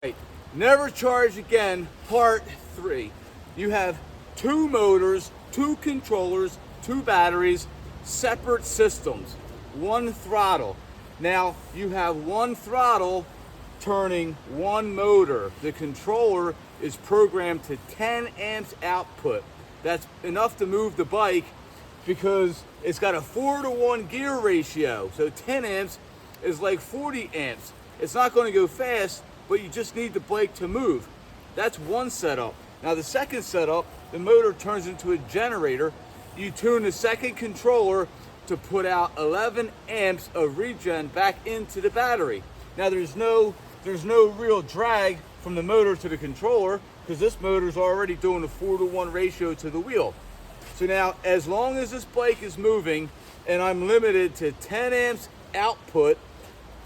Right. Never charge again, part 3. You have 2 motors, 2 controllers, 2 batteries, separate systems, 1 throttle. Now you have 1 throttle turning 1 motor. The controller is programmed to 10 amps output. That's enough to move the bike because it's got a 4-to-1 gear ratio. So 10 amps is like 40 amps. It's not going to go fast, but you just need the bike to move. That's one setup. Now the second setup, the motor turns into a generator. You tune the second controller to put out 11 amps of regen back into the battery. Now there's no real drag from the motor to the controller because this motor is already doing a 4-to-1 ratio to the wheel. So now as long as this bike is moving and I'm limited to 10 amps output,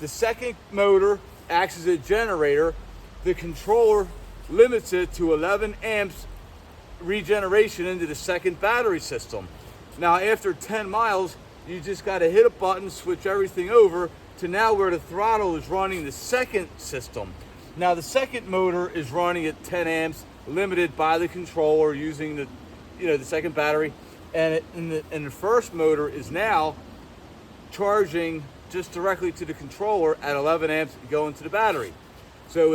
the second motor acts as a generator. The controller limits it to 11 amps regeneration into the second battery system. Now after 10 miles, you just got to hit a button, switch everything over to now where the throttle is running the second system. Now the second motor is running at 10 amps, limited by the controller using the second battery, and the first motor is now charging just directly to the controller at 11 amps going to the battery. So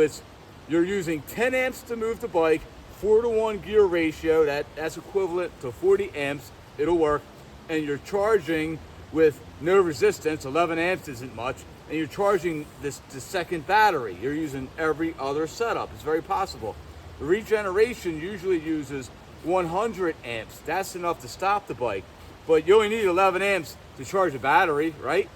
you're using 10 amps to move the bike, 4-to-1 gear ratio, that's equivalent to 40 amps, it'll work, and you're charging with no resistance, 11 amps isn't much, and you're charging the second battery. You're using every other setup. It's very possible. The regeneration usually uses 100 amps. That's enough to stop the bike, but you only need 11 amps to charge a battery, right?